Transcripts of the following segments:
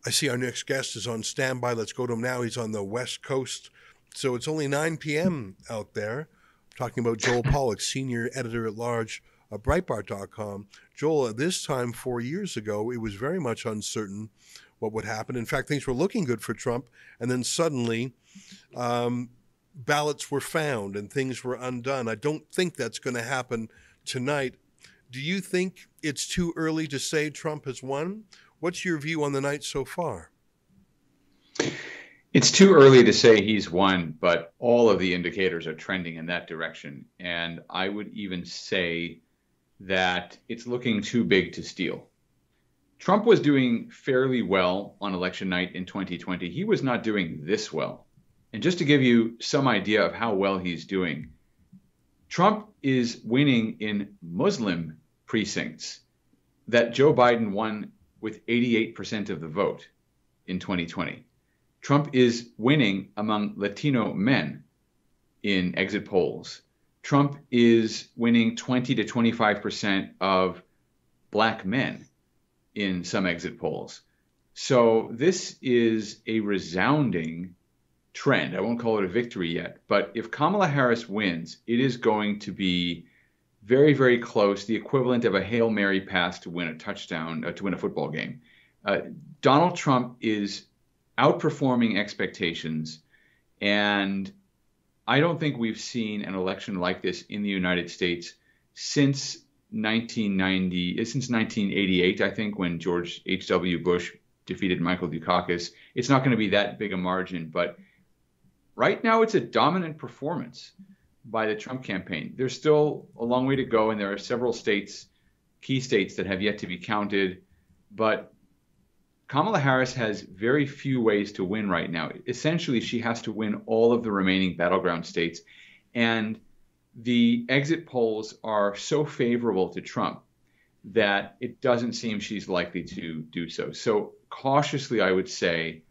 I see our next guest is on standby. Let's go to him now. He's on the West Coast. So it's only 9 p.m. out there. I'm talking about Joel Pollak, senior editor at large of Breitbart.com. Joel, at this time 4 years ago, it was very much uncertain what would happen. In fact, things were looking good for Trump. And then suddenly, ballots were found and things were undone. I don't think that's going to happen tonight. Do you think it's too early to say Trump has won? What's your view on the night so far? It's too early to say he's won, but all of the indicators are trending in that direction. And I would even say that it's looking too big to steal. Trump was doing fairly well on election night in 2020. He was not doing this well. And just to give you some idea of how well he's doing, Trump is winning in Muslim precincts that Joe Biden won with 88% of the vote in 2020. Trump is winning among Latino men in exit polls. Trump is winning 20 to 25% of Black men in some exit polls. So this is a resounding trend. I won't call it a victory yet, but if Kamala Harris wins, it is going to be very, very close, the equivalent of a Hail Mary pass to win a touchdown, to win a football game. Donald Trump is outperforming expectations, and I don't think we've seen an election like this in the United States since 1988, I think, when George H.W. Bush defeated Michael Dukakis. It's not going to be that big a margin, but right now it's a dominant performance by the Trump campaign. There's still a long way to go, and there are several states, key states, that have yet to be counted. But Kamala Harris has very few ways to win right now. Essentially, she has to win all of the remaining battleground states. And the exit polls are so favorable to Trump that it doesn't seem she's likely to do so. So cautiously, I would say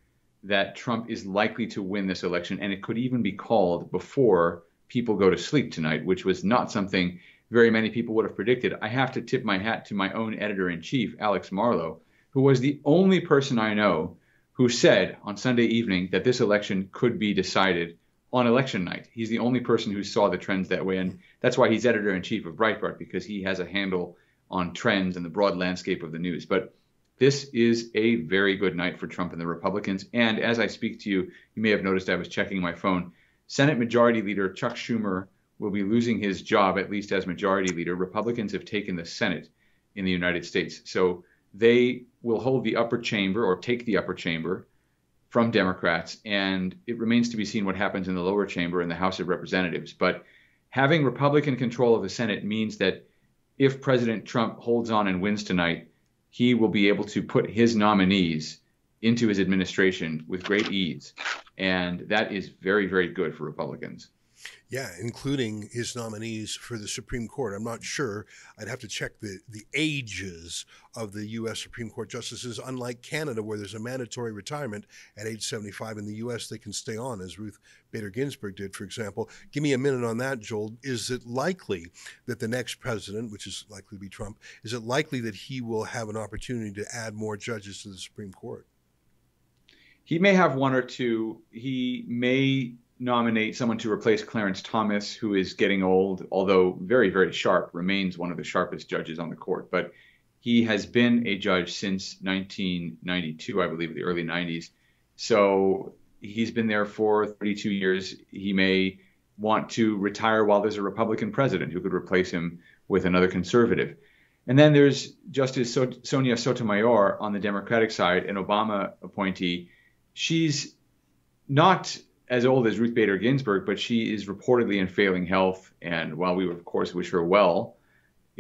that Trump is likely to win this election, and it could even be called before people go to sleep tonight, which was not something very many people would have predicted. I have to tip my hat to my own editor-in-chief, Alex Marlow, who was the only person I know who said on Sunday evening that this election could be decided on election night. He's the only person who saw the trends that way, and that's why he's editor-in-chief of Breitbart, because he has a handle on trends and the broad landscape of the news. But this is a very good night for Trump and the Republicans. And as I speak to you, you may have noticed I was checking my phone. Senate Majority Leader Chuck Schumer will be losing his job, at least as Majority Leader. Republicans have taken the Senate in the United States. So they will hold the upper chamber, or take the upper chamber, from Democrats. And it remains to be seen what happens in the lower chamber in the House of Representatives. But having Republican control of the Senate means that if President Trump holds on and wins tonight, he will be able to put his nominees into his administration with great ease. And that is very, very good for Republicans. Yeah, including his nominees for the Supreme Court. I'm not sure. I'd have to check the ages of the U.S. Supreme Court justices. Unlike Canada, where there's a mandatory retirement at age 75, in the U.S. they can stay on, as Ruth Bader Ginsburg did, for example. Give me a minute on that, Joel. Is it likely that the next president, which is likely to be Trump, is it likely that he will have an opportunity to add more judges to the Supreme Court? He may have one or two. He may nominate someone to replace Clarence Thomas, who is getting old, although very, very sharp, remains one of the sharpest judges on the court. But he has been a judge since 1992, I believe, the early 90s. So he's been there for 32 years. He may want to retire while there's a Republican president who could replace him with another conservative. And then there's Justice Sonia Sotomayor on the Democratic side, an Obama appointee. She's not as old as Ruth Bader Ginsburg, but she is reportedly in failing health. And while we, of course, wish her well,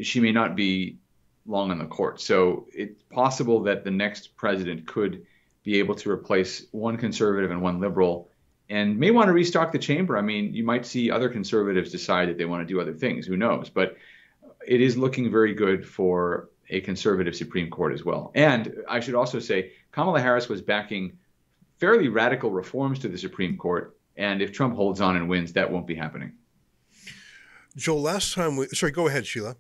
she may not be long on the court. So it's possible that the next president could be able to replace one conservative and one liberal, and may want to restock the chamber. I mean, you might see other conservatives decide that they want to do other things. Who knows? But it is looking very good for a conservative Supreme Court as well. And I should also say, Kamala Harris was backing fairly radical reforms to the Supreme Court. And if Trump holds on and wins, that won't be happening. Joel, last time sorry, go ahead, Sheila.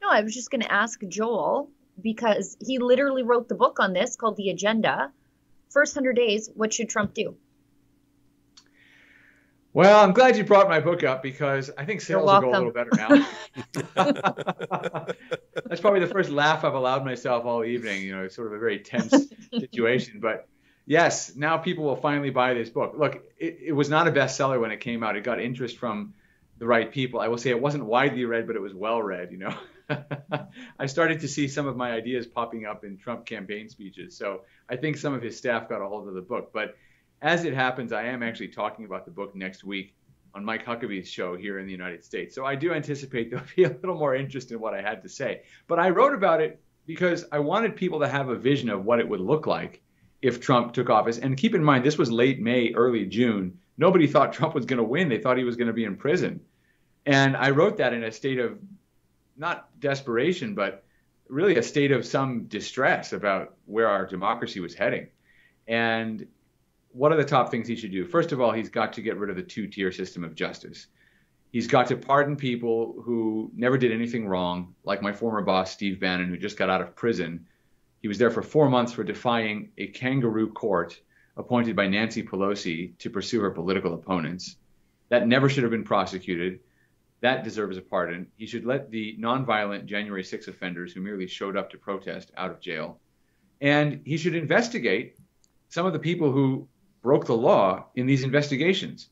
No, I was just going to ask Joel, because he literally wrote the book on this called The Agenda. First 100 days, what should Trump do? Well, I'm glad you brought my book up because I think sales will go a little better now. That's probably the first laugh I've allowed myself all evening. You know, it's sort of a very tense situation. But yes, now people will finally buy this book. Look, it was not a bestseller when it came out. It got interest from the right people. I will say it wasn't widely read, but it was well read, you know. I started to see some of my ideas popping up in Trump campaign speeches. So I think some of his staff got a hold of the book. But as it happens, I am actually talking about the book next week on Mike Huckabee's show here in the United States. So I do anticipate there'll be a little more interest in what I had to say. But I wrote about it because I wanted people to have a vision of what it would look like if Trump took office. And keep in mind, this was late May, early June. Nobody thought Trump was going to win. They thought he was going to be in prison. And I wrote that in a state of not desperation, but really a state of some distress about where our democracy was heading. And what are the top things he should do? First of all, he's got to get rid of the two-tier system of justice. He's got to pardon people who never did anything wrong, like my former boss, Steve Bannon, who just got out of prison. He was there for 4 months for defying a kangaroo court appointed by Nancy Pelosi to pursue her political opponents. That never should have been prosecuted. That deserves a pardon. He should let the nonviolent January 6 offenders who merely showed up to protest out of jail. And he should investigate some of the people who broke the law in these investigations.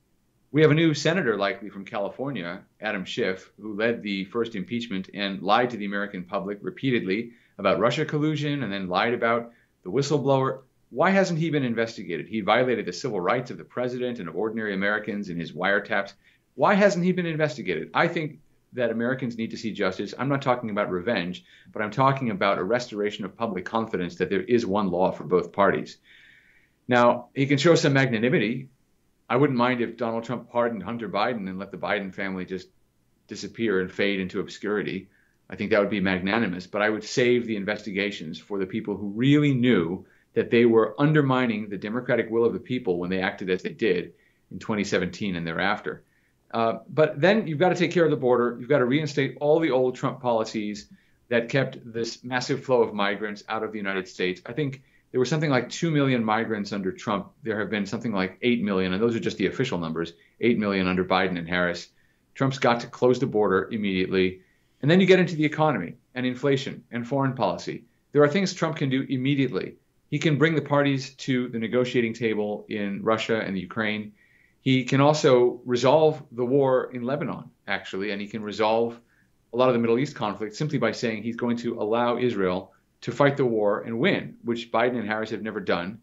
We have a new senator likely from California, Adam Schiff, who led the first impeachment and lied to the American public repeatedly about Russia collusion and then lied about the whistleblower. Why hasn't he been investigated? He violated the civil rights of the president and of ordinary Americans in his wiretaps. Why hasn't he been investigated? I think that Americans need to see justice. I'm not talking about revenge, but I'm talking about a restoration of public confidence that there is one law for both parties. Now, he can show some magnanimity. I wouldn't mind if Donald Trump pardoned Hunter Biden and let the Biden family just disappear and fade into obscurity. I think that would be magnanimous, but I would save the investigations for the people who really knew that they were undermining the democratic will of the people when they acted as they did in 2017 and thereafter. But then you've got to take care of the border. You've got to reinstate all the old Trump policies that kept this massive flow of migrants out of the United States. I think there were something like 2 million migrants under Trump. There have been something like 8 million, and those are just the official numbers, 8 million under Biden and Harris. Trump's got to close the border immediately. And then you get into the economy and inflation and foreign policy. There are things Trump can do immediately. He can bring the parties to the negotiating table in Russia and the Ukraine. He can also resolve the war in Lebanon, actually, and he can resolve a lot of the Middle East conflict simply by saying he's going to allow Israel to fight the war and win, which Biden and Harris have never done.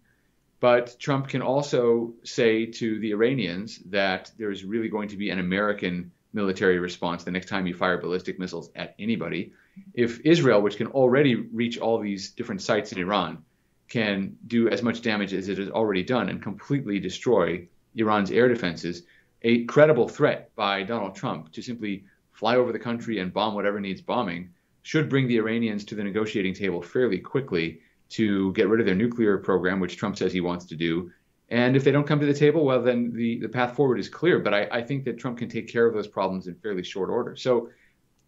But Trump can also say to the Iranians that there's really going to be an American military response the next time you fire ballistic missiles at anybody. If Israel, which can already reach all these different sites in Iran, can do as much damage as it has already done and completely destroy Iran's air defenses, a credible threat by Donald Trump to simply fly over the country and bomb whatever needs bombing should bring the Iranians to the negotiating table fairly quickly to get rid of their nuclear program, which Trump says he wants to do. And if they don't come to the table, well, then the path forward is clear. But I think that Trump can take care of those problems in fairly short order. So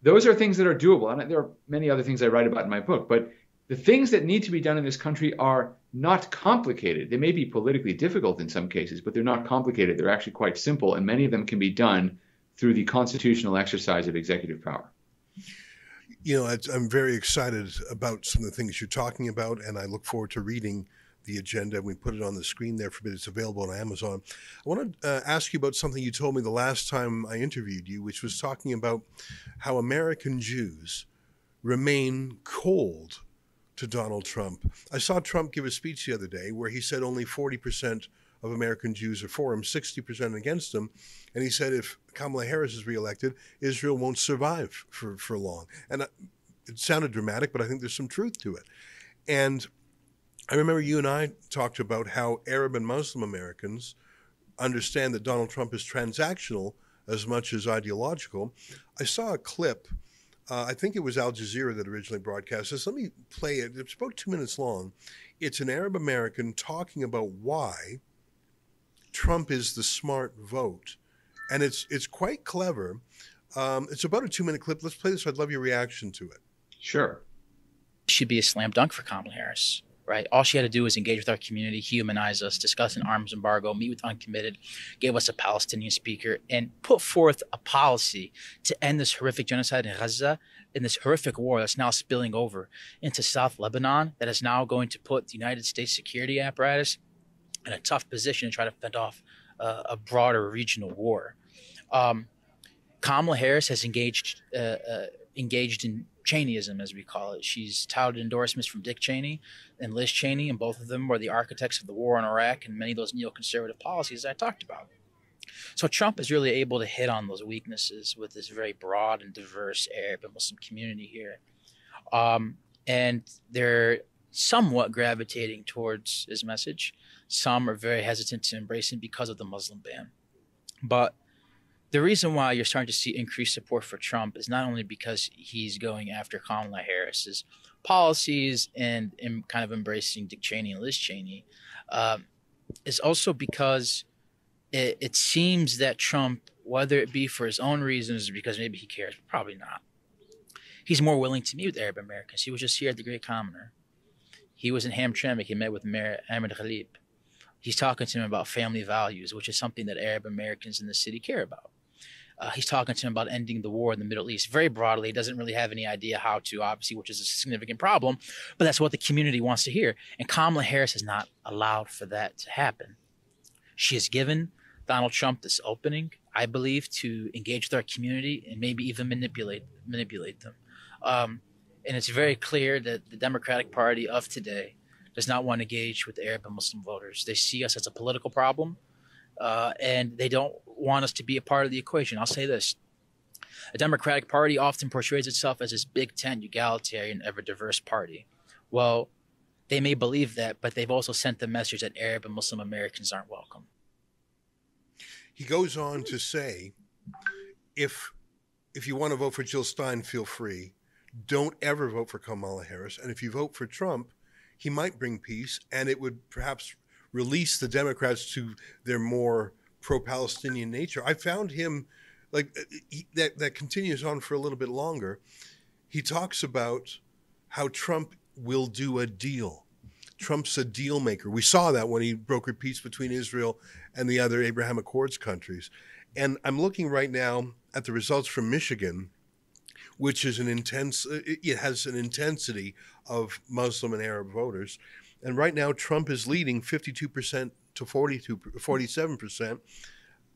those are things that are doable. And there are many other things I write about in my book. But the things that need to be done in this country are not complicated. They may be politically difficult in some cases, but they're not complicated. They're actually quite simple. And many of them can be done through the constitutional exercise of executive power. You know, I'm very excited about some of the things you're talking about, and I look forward to reading the agenda. We put it on the screen there for me. It's available on Amazon. I want to ask you about something you told me the last time I interviewed you, which was talking about how American Jews remain cold to Donald Trump. I saw Trump give a speech the other day where he said only 40% of American Jews are for him, 60% against him. And he said if Kamala Harris is reelected, Israel won't survive for long. And it sounded dramatic, but I think there's some truth to it. And I remember you and I talked about how Arab and Muslim Americans understand that Donald Trump is transactional as much as ideological. I saw a clip. I think it was Al Jazeera that originally broadcast this. Let me play it. It's about 2 minutes long. It's an Arab American talking about why Trump is the smart vote. And it's quite clever. It's about a 2-minute clip. Let's play this. I'd love your reaction to it. Sure. should be a slam dunk for Kamala Harris, right? All she had to do was engage with our community, humanize us, discuss an arms embargo, meet with uncommitted, gave us a Palestinian speaker, and put forth a policy to end this horrific genocide in Gaza, in this horrific war that's now spilling over into South Lebanon, that is now going to put the United States security apparatus in a tough position to try to fend off a broader regional war. Kamala Harris has engaged in Cheneyism, as we call it. She's touted endorsements from Dick Cheney and Liz Cheney, and both of them were the architects of the war in Iraq and many of those neoconservative policies I talked about. So Trump is really able to hit on those weaknesses with this very broad and diverse Arab and Muslim community here. And they're somewhat gravitating towards his message. Some are very hesitant to embrace him because of the Muslim ban. But the reason why you're starting to see increased support for Trump is not only because he's going after Kamala Harris's policies and kind of embracing Dick Cheney and Liz Cheney, is also because it seems that Trump, whether it be for his own reasons or because maybe he cares, probably not, he's more willing to meet with Arab Americans. He was just here at the Great Commoner. He was in Hamtramck. He met with Mayor Ahmed Khalib. He's talking to him about family values, which is something that Arab Americans in the city care about. He's talking to him about ending the war in the Middle East very broadly. He doesn't really have any idea how to, obviously, which is a significant problem, but that's what the community wants to hear. And Kamala Harris has not allowed for that to happen. She has given Donald Trump this opening, I believe, to engage with our community and maybe even manipulate them. And it's very clear that the Democratic Party of today does not want to engage with the Arab and Muslim voters. They see us as a political problem, and they don't want us to be a part of the equation. I'll say this. The Democratic Party often portrays itself as this big tent, egalitarian, ever-diverse party. Well, they may believe that, but they've also sent the message that Arab and Muslim Americans aren't welcome. He goes on to say, if you want to vote for Jill Stein, feel free. Don't ever vote for Kamala Harris. And if you vote for Trump, he might bring peace, and it would perhaps release the Democrats to their more pro-Palestinian nature. I found him, like, that continues on for a little bit longer. He talks about how Trump will do a deal. Trump's a deal maker. We saw that when he brokered peace between Israel and the other Abraham Accords countries. And I'm looking right now at the results from Michigan, which is it has an intensity of Muslim and Arab voters. And right now, Trump is leading 52% to 47%,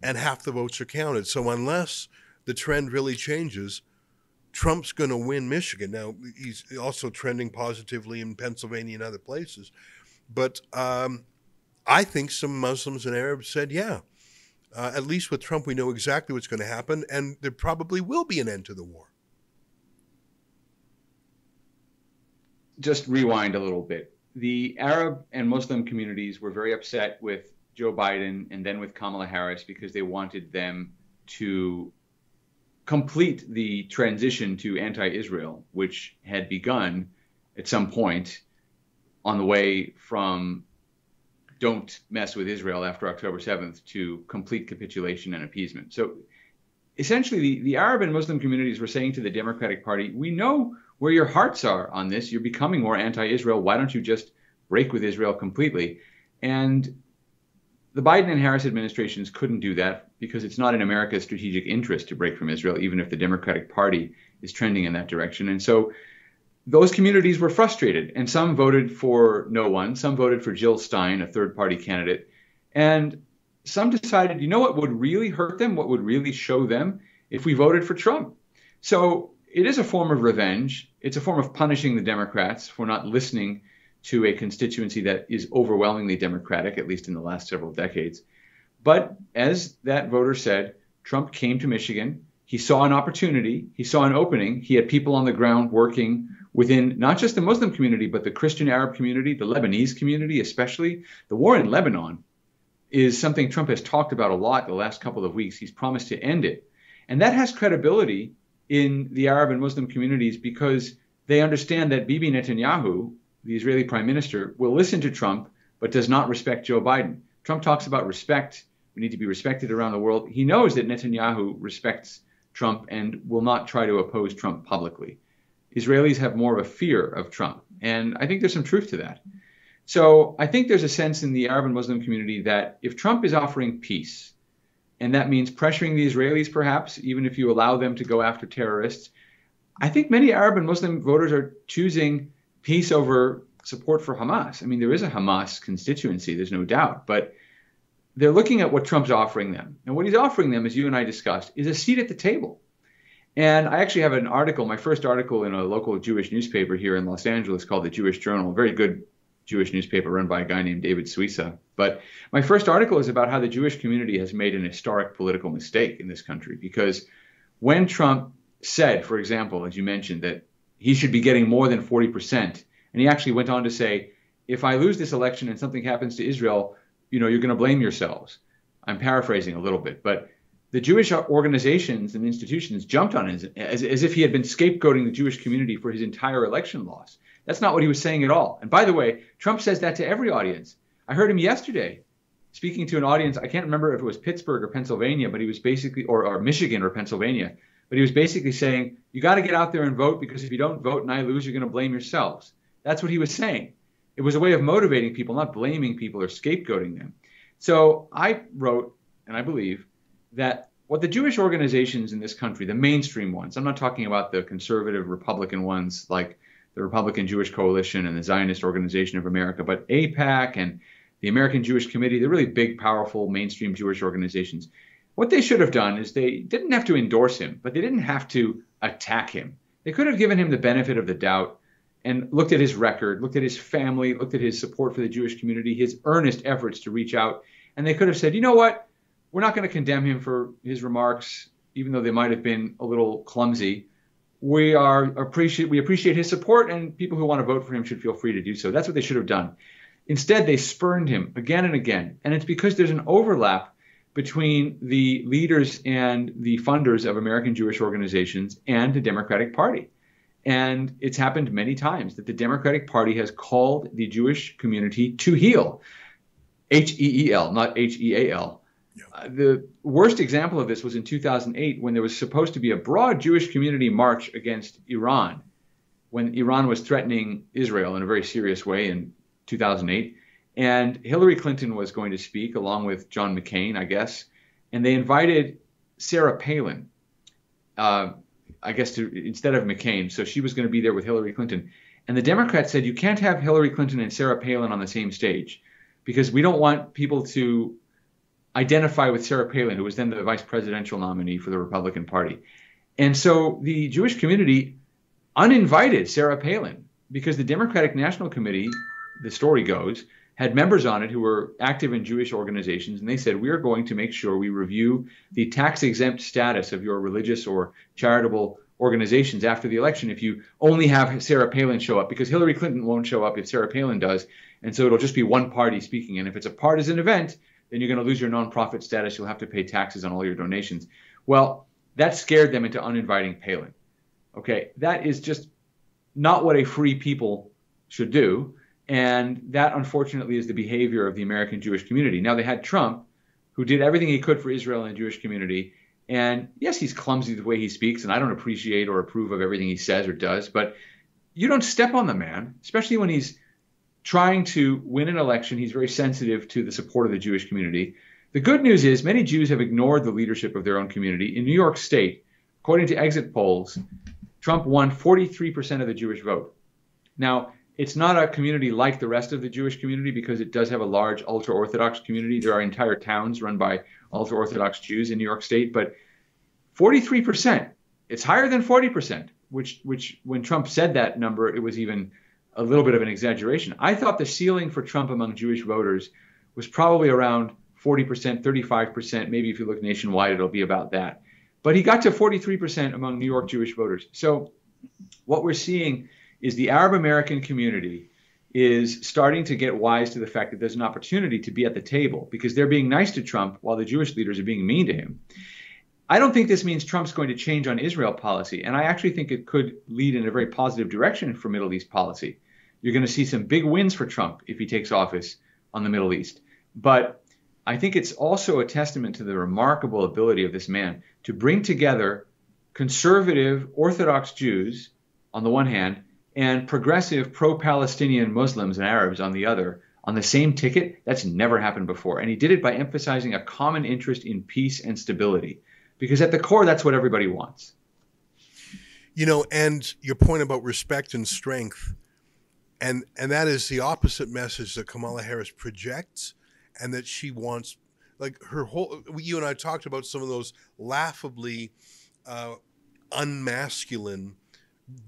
and half the votes are counted. So unless the trend really changes, Trump's going to win Michigan. Now, he's also trending positively in Pennsylvania and other places. But I think some Muslims and Arabs said, yeah, at least with Trump, we know exactly what's going to happen, and there probably will be an end to the war. Just rewind a little bit. The Arab and Muslim communities were very upset with Joe Biden and then with Kamala Harris because they wanted them to complete the transition to anti-Israel, which had begun at some point on the way from don't mess with Israel after October 7th to complete capitulation and appeasement. So essentially, the Arab and Muslim communities were saying to the Democratic Party, we know where your hearts are on this. You're becoming more anti-Israel. Why don't you just break with Israel completely? And the Biden and Harris administrations couldn't do that because it's not in America's strategic interest to break from Israel, even if the Democratic Party is trending in that direction. And so those communities were frustrated, and some voted for no one. Some voted for Jill Stein, a third-party candidate. And some decided, you know what would really hurt them, what would really show them, if we voted for Trump. So it is a form of revenge. It's a form of punishing the Democrats for not listening to a constituency that is overwhelmingly Democratic, at least in the last several decades. But as that voter said, Trump came to Michigan. He saw an opportunity. He saw an opening. He had people on the ground working within not just the Muslim community, but the Christian Arab community, the Lebanese community especially. The war in Lebanon is something Trump has talked about a lot the last couple of weeks. He's promised to end it. And that has credibility in the Arab and Muslim communities because they understand that Bibi Netanyahu, the Israeli prime minister, will listen to Trump, but does not respect Joe Biden. Trump talks about respect. We need to be respected around the world. He knows that Netanyahu respects Trump and will not try to oppose Trump publicly. Israelis have more of a fear of Trump. And I think there's some truth to that. So I think there's a sense in the Arab and Muslim community that if Trump is offering peace, and that means pressuring the Israelis perhaps, even if you allow them to go after terrorists, I think many Arab and Muslim voters are choosing peace over support for Hamas. I mean, there is a Hamas constituency, there's no doubt, but they're looking at what Trump's offering them. And what he's offering them, as you and I discussed, is a seat at the table. And I actually have an article, my first article in a local Jewish newspaper here in Los Angeles called the Jewish Journal, a very good Jewish newspaper run by a guy named David Suissa. But my first article is about how the Jewish community has made an historic political mistake in this country. Because when Trump said, for example, as you mentioned, that he should be getting more than 40%, and he actually went on to say, if I lose this election and something happens to Israel, you're going to blame yourselves. I'm paraphrasing a little bit, but the Jewish organizations and institutions jumped on him as if he had been scapegoating the Jewish community for his entire election loss. That's not what he was saying at all. And by the way, Trump says that to every audience. I heard him yesterday speaking to an audience. I can't remember if it was Pittsburgh or Pennsylvania, but he was basically, or Michigan or Pennsylvania, but he was basically saying, you got to get out there and vote, because if you don't vote and I lose, you're going to blame yourselves. That's what he was saying. It was a way of motivating people, not blaming people or scapegoating them. So I wrote, and I believe, that what the Jewish organizations in this country, the mainstream ones, I'm not talking about the conservative Republican ones like the Republican Jewish Coalition and the Zionist Organization of America, but AIPAC and the American Jewish Committee, the really big, powerful mainstream Jewish organizations, what they should have done is they didn't have to endorse him, but they didn't have to attack him. They could have given him the benefit of the doubt and looked at his record, looked at his family, looked at his support for the Jewish community, his earnest efforts to reach out. And they could have said, you know what? We're not going to condemn him for his remarks, even though they might have been a little clumsy. We appreciate his support, and people who want to vote for him should feel free to do so. That's what they should have done. Instead, they spurned him again and again. And it's because there's an overlap between the leaders and the funders of American Jewish organizations and the Democratic Party. And it's happened many times that the Democratic Party has called the Jewish community to heel. H-E-E-L, not H-E-A-L. Yeah. The worst example of this was in 2008, when there was supposed to be a broad Jewish community march against Iran, when Iran was threatening Israel in a very serious way in 2008. And Hillary Clinton was going to speak along with John McCain, I guess. And they invited Sarah Palin, I guess, instead of McCain. So she was going to be there with Hillary Clinton. And the Democrats said, you can't have Hillary Clinton and Sarah Palin on the same stage, because we don't want people to identify with Sarah Palin, who was then the vice presidential nominee for the Republican Party. And so the Jewish community uninvited Sarah Palin, because the Democratic National Committee, the story goes, had members on it who were active in Jewish organizations, and they said, we are going to make sure we review the tax-exempt status of your religious or charitable organizations after the election if you only have Sarah Palin show up, because Hillary Clinton won't show up if Sarah Palin does, and so it'll just be one party speaking. And if it's a partisan event, then you're going to lose your nonprofit status. You'll have to pay taxes on all your donations. Well, that scared them into uninviting Palin. Okay, that is just not what a free people should do. And that, unfortunately, is the behavior of the American Jewish community. Now, they had Trump, who did everything he could for Israel and the Jewish community. And yes, he's clumsy the way he speaks, and I don't appreciate or approve of everything he says or does. But you don't step on the man, especially when he's trying to win an election. He's very sensitive to the support of the Jewish community. The good news is many Jews have ignored the leadership of their own community. In New York State, according to exit polls, Trump won 43% of the Jewish vote. Now, it's not a community like the rest of the Jewish community, because it does have a large ultra-Orthodox community. There are entire towns run by ultra-Orthodox Jews in New York State, but 43%, it's higher than 40%, which when Trump said that number, it was even a little bit of an exaggeration. I thought the ceiling for Trump among Jewish voters was probably around 40%, 35%. Maybe if you look nationwide, it'll be about that. But he got to 43% among New York Jewish voters. So what we're seeing is the Arab American community is starting to get wise to the fact that there's an opportunity to be at the table, because they're being nice to Trump while the Jewish leaders are being mean to him. I don't think this means Trump's going to change on Israel policy, and I actually think it could lead in a very positive direction for Middle East policy. You're going to see some big wins for Trump if he takes office on the Middle East. But I think it's also a testament to the remarkable ability of this man to bring together conservative Orthodox Jews on the one hand and progressive pro-Palestinian Muslims and Arabs on the other on the same ticket. That's never happened before. And he did it by emphasizing a common interest in peace and stability, because at the core, that's what everybody wants. You know, and your point about respect and strength, and that is the opposite message that Kamala Harris projects, and that she wants, like her whole, you and I talked about some of those laughably unmasculine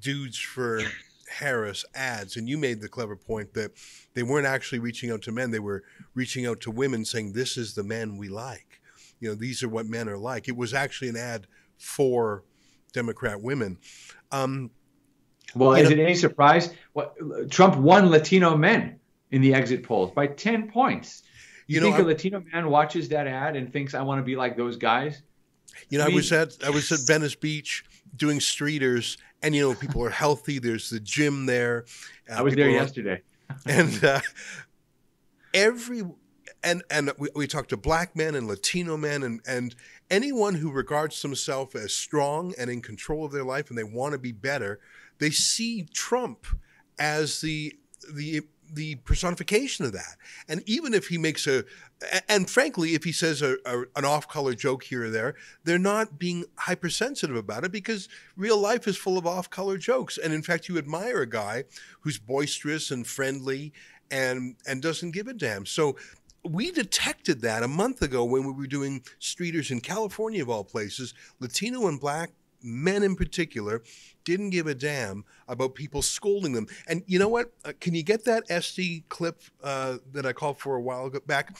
dudes for Harris ads, and you made the clever point that they weren't actually reaching out to men, they were reaching out to women saying, this is the men we like. You know, these are what men are like. It was actually an ad for Democrat women. Well, is it any surprise? Trump won Latino men in the exit polls by 10 points. You think a Latino man watches that ad and thinks, I want to be like those guys? You know, I was at Venice Beach doing streeters, and you know, people are healthy. There's the gym there. I was there yesterday, and we talked to black men and Latino men and anyone who regards themselves as strong and in control of their life, and they want to be better. They see Trump as the personification of that. And even if he makes and frankly, if he says an off-color joke here or there, they're not being hypersensitive about it, because real life is full of off-color jokes. And in fact, you admire a guy who's boisterous and friendly and doesn't give a damn. So we detected that a month ago when we were doing streeters in California, of all places. Latino and black men in particular didn't give a damn about people scolding them. And you know what? Can you get that SD clip that I called for a while back?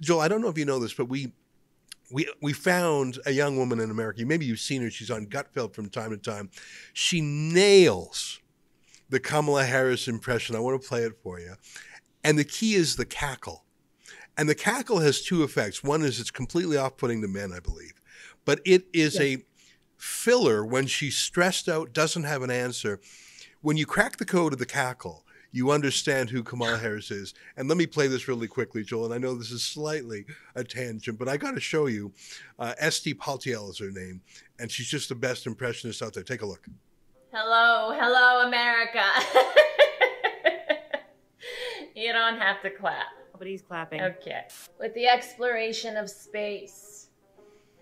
Joel, I don't know if you know this, but we found a young woman in America. Maybe you've seen her. She's on Gutfeld from time to time. She nails the Kamala Harris impression. I want to play it for you. And the key is the cackle. And the cackle has two effects. One is it's completely off-putting to men, I believe. But it is a filler when she's stressed out, doesn't have an answer. When you crack the code of the cackle, you understand who Kamala Harris is. And let me play this really quickly, Joel. And I know this is slightly a tangent, but I got to show you. Esti Paltiel is her name, and she's just the best impressionist out there. Take a look. Hello, America. You don't have to clap. But he's clapping. Okay. With the exploration of space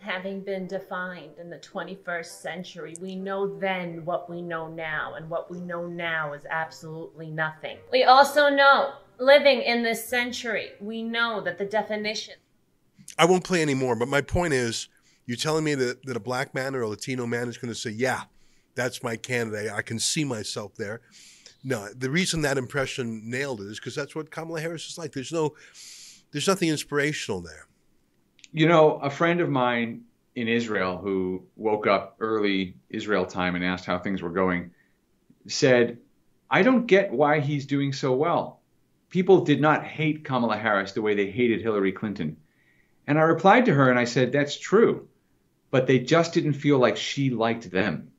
having been defined in the 21st century, we know then what we know now, and what we know now is absolutely nothing. We also know, living in this century, we know that the definition... I won't play anymore, but my point is, you're telling me that a black man or a Latino man is going to say, yeah, that's my candidate, I can see myself there. No, the reason that impression nailed it is because that's what Kamala Harris is like. There's nothing inspirational there. You know, a friend of mine in Israel who woke up early Israel time and asked how things were going said, I don't get why he's doing so well. People did not hate Kamala Harris the way they hated Hillary Clinton. And I replied to her and I said, that's true, but they just didn't feel like she liked them.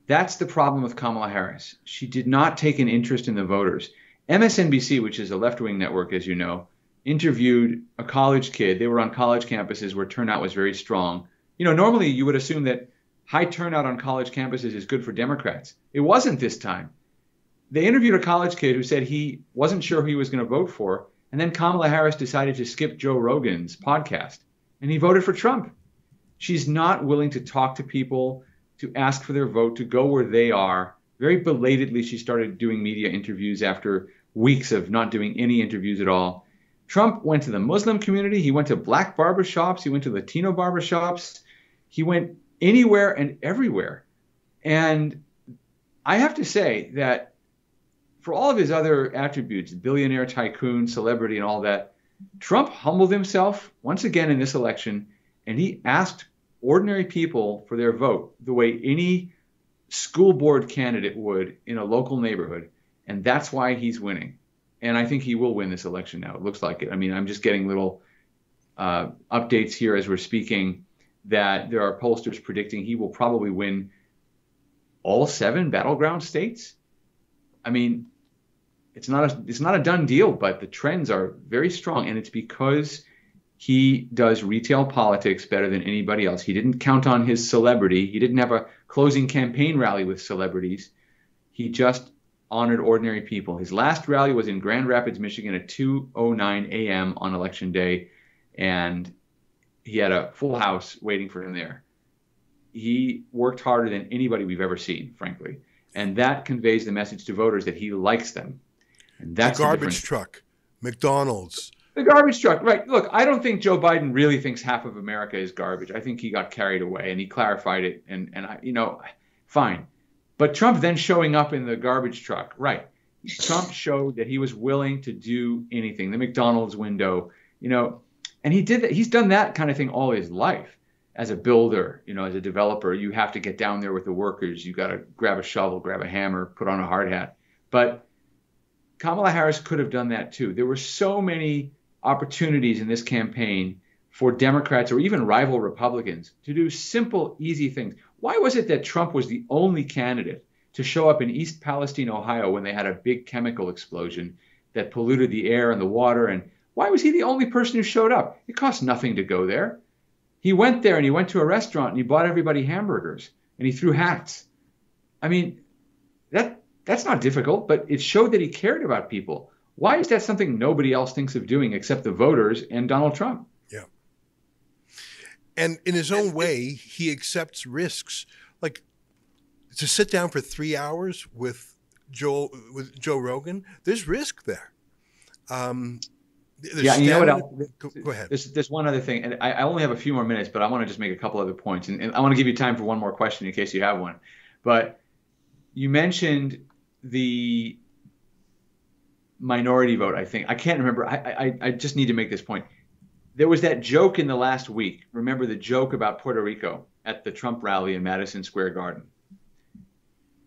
That's the problem with Kamala Harris. She did not take an interest in the voters. MSNBC, which is a left-wing network, as you know, interviewed a college kid. They were on college campuses where turnout was very strong. You know, normally you would assume that high turnout on college campuses is good for Democrats. It wasn't this time. They interviewed a college kid who said he wasn't sure who he was going to vote for, and then Kamala Harris decided to skip Joe Rogan's podcast, and he voted for Trump. She's not willing to talk to people, to ask for their vote, to go where they are. Very belatedly, she started doing media interviews after weeks of not doing any interviews at all. Trump went to the Muslim community. He went to black barbershops. He went to Latino barbershops. He went anywhere and everywhere. And I have to say that for all of his other attributes, billionaire, tycoon, celebrity, and all that, Trump humbled himself once again in this election, and he asked ordinary people for their vote the way any school board candidate would in a local neighborhood. And that's why he's winning. And I think he will win this election now. It looks like it. I mean, I'm just getting little updates here as we're speaking that there are pollsters predicting he will probably win all 7 battleground states. I mean, it's not a done deal, but the trends are very strong. And it's because he does retail politics better than anybody else. He didn't count on his celebrity. He didn't have a closing campaign rally with celebrities. He just honored ordinary people. His last rally was in Grand Rapids, Michigan at 2:09 a.m. on Election Day, and he had a full house waiting for him there. He worked harder than anybody we've ever seen, frankly. And that conveys the message to voters that he likes them. And that's the garbage truck, McDonald's. The garbage truck, right. Look, I don't think Joe Biden really thinks half of America is garbage. I think he got carried away, and he clarified it, and I, fine. But Trump then showing up in the garbage truck, right. Trump showed that he was willing to do anything. The McDonald's window, and he did that. He's done that kind of thing all his life. As a builder, as a developer, you have to get down there with the workers. You got to grab a shovel, grab a hammer, put on a hard hat. But Kamala Harris could have done that too. There were so many opportunities in this campaign for Democrats or even rival Republicans to do simple, easy things. Why was it that Trump was the only candidate to show up in East Palestine, Ohio, when they had a big chemical explosion that polluted the air and the water? And why was he the only person who showed up? It cost nothing to go there. He went there and he went to a restaurant and he bought everybody hamburgers and he threw hats. I mean, that's not difficult, but it showed that he cared about people. Why is that something nobody else thinks of doing except the voters and Donald Trump? Yeah. And in his own way, he accepts risks. Like to sit down for 3 hours with Joe Rogan, there's risk there. Yeah, and you know what else? Go ahead. There's one other thing, and I only have a few more minutes, but I want to just make a couple other points, and I want to give you time for one more question in case you have one. But you mentioned the minority vote, I think. I can't remember. I just need to make this point. There was that joke in the last week. Remember the joke about Puerto Rico at the Trump rally in Madison Square Garden?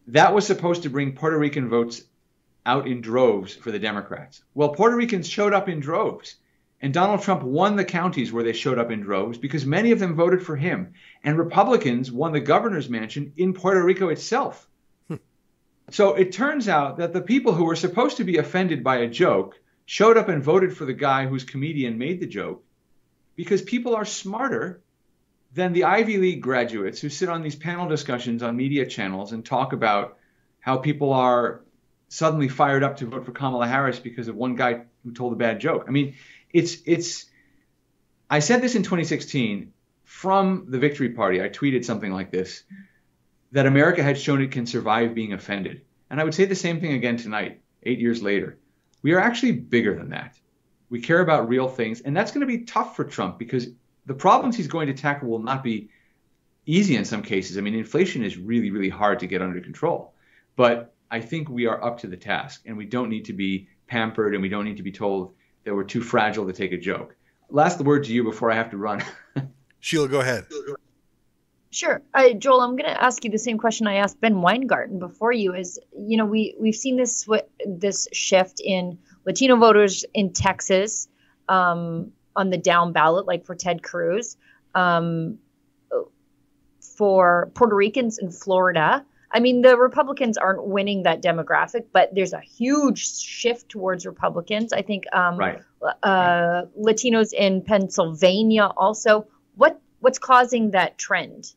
That was supposed to bring Puerto Rican votes out in droves for the Democrats. Well, Puerto Ricans showed up in droves, and Donald Trump won the counties where they showed up in droves because many of them voted for him, and Republicans won the governor's mansion in Puerto Rico itself. So it turns out that the people who were supposed to be offended by a joke showed up and voted for the guy whose comedian made the joke because people are smarter than the Ivy League graduates who sit on these panel discussions on media channels and talk about how people are suddenly fired up to vote for Kamala Harris because of one guy who told a bad joke. I mean, I said this in 2016 from the Victory Party. I tweeted something like this, that America had shown it can survive being offended. And I would say the same thing again tonight, 8 years later. We are actually bigger than that. We care about real things. And that's going to be tough for Trump because the problems he's going to tackle will not be easy in some cases. I mean, inflation is really, really hard to get under control. But I think we are up to the task, and we don't need to be pampered, and we don't need to be told that we're too fragile to take a joke. Last word to you before I have to run. Sheila, go ahead. Sure. Joel, I'm going to ask you the same question I asked Ben Weingarten before you is, we've seen this shift in Latino voters in Texas on the down ballot, like for Ted Cruz, for Puerto Ricans in Florida. I mean, the Republicans aren't winning that demographic, but there's a huge shift towards Republicans. I think Latinos in Pennsylvania also. What's causing that trend?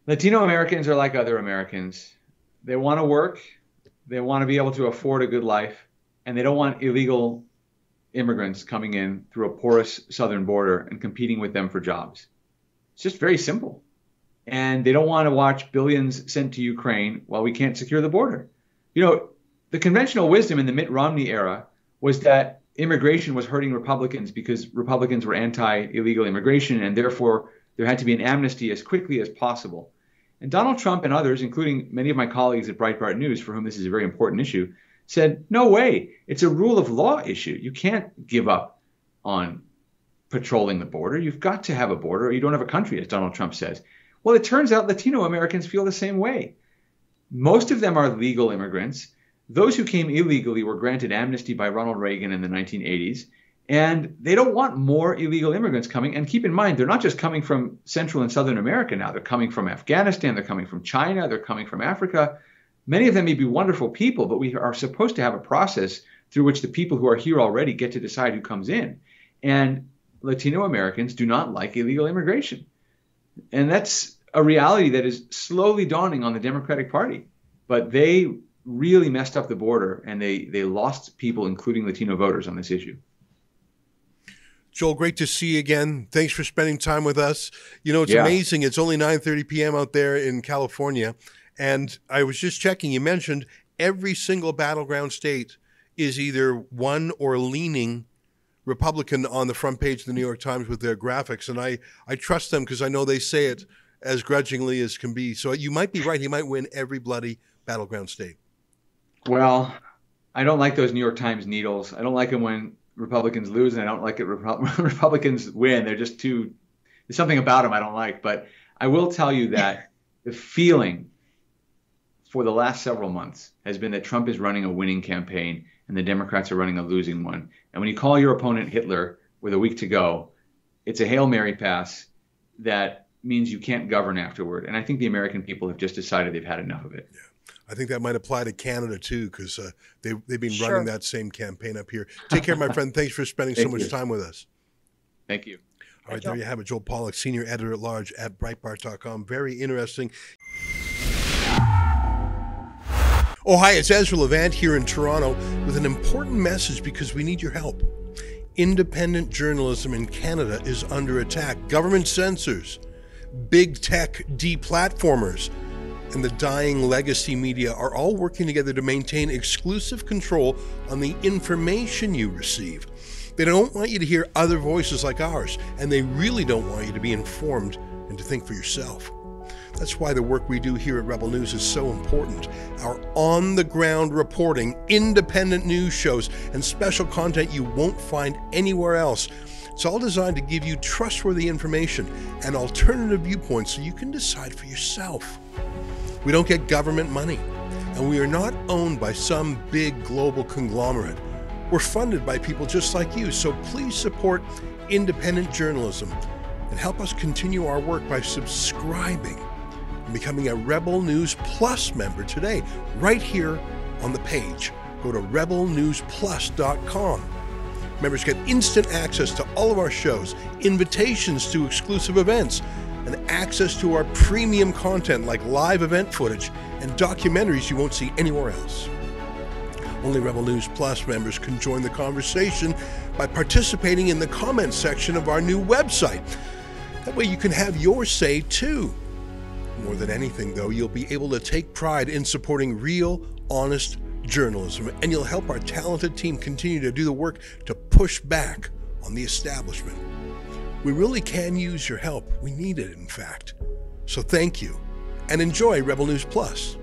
Latino Americans are like other Americans. They want to work. They want to be able to afford a good life. And they don't want illegal immigrants coming in through a porous southern border and competing with them for jobs. It's just very simple. And they don't want to watch billions sent to Ukraine while we can't secure the border. The conventional wisdom in the Mitt Romney era was that immigration was hurting Republicans because Republicans were anti-illegal immigration, and therefore there had to be an amnesty as quickly as possible. And Donald Trump and others, including many of my colleagues at Breitbart News, for whom this is a very important issue, said, no way, it's a rule of law issue. You can't give up on patrolling the border. You've got to have a border or you don't have a country, as Donald Trump says. Well, it turns out Latino Americans feel the same way. Most of them are legal immigrants. Those who came illegally were granted amnesty by Ronald Reagan in the 1980s, and they don't want more illegal immigrants coming. And keep in mind, they're not just coming from Central and Southern America now. They're coming from Afghanistan. They're coming from China. They're coming from Africa. Many of them may be wonderful people, but we are supposed to have a process through which the people who are here already get to decide who comes in. And Latino Americans do not like illegal immigration. And that's a reality that is slowly dawning on the Democratic Party. but they really messed up the border, and they lost people, including Latino voters, on this issue. Joel, great to see you again. Thanks for spending time with us. You know, it's Yeah. amazing. It's only 9:30 p.m. out there in California. And I was just checking. You mentioned every single battleground state is either won or leaning Republican on the front page of the New York Times with their graphics. And I trust them because I know they say it as grudgingly as can be. So you might be right. He might win every bloody battleground state. Well, I don't like those New York Times needles. I don't like them when Republicans lose, and I don't like it Republicans win. They're just too, there's something about them I don't like. But I will tell you that the feeling for the last several months has been that Trump is running a winning campaign and the Democrats are running a losing one. And when you call your opponent Hitler with a week to go, it's a Hail Mary pass that means you can't govern afterward. And I think the American people have just decided they've had enough of it. Yeah. I think that might apply to Canada too, because they've been Sure. running that same campaign up here. Take care, my friend. Thanks for spending so Thank much you. time with us. Thank you. All right, Joel. there you have it. Joel Pollak, Senior Editor-at-Large at Breitbart.com. Very interesting. Oh, hi, it's Ezra Levant here in Toronto with an important message because we need your help. Independent journalism in Canada is under attack. Government censors, big tech deplatformers, and the dying legacy media are all working together to maintain exclusive control on the information you receive. They don't want you to hear other voices like ours, and they really don't want you to be informed and to think for yourself. That's why the work we do here at Rebel News is so important. Our on-the-ground reporting, independent news shows, and special content you won't find anywhere else. It's all designed to give you trustworthy information and alternative viewpoints so you can decide for yourself. We don't get government money, and we are not owned by some big global conglomerate. We're funded by people just like you, so please support independent journalism and help us continue our work by subscribing and becoming a Rebel News Plus member today, right here on the page. Go to rebelnewsplus.com. Members get instant access to all of our shows, invitations to exclusive events, and access to our premium content like live event footage and documentaries you won't see anywhere else. Only Rebel News Plus members can join the conversation by participating in the comments section of our new website. That way you can have your say too. More than anything, though, you'll be able to take pride in supporting real, honest journalism, and you'll help our talented team continue to do the work to push back on the establishment. We really can use your help. We need it, in fact. So thank you, and enjoy Rebel News Plus.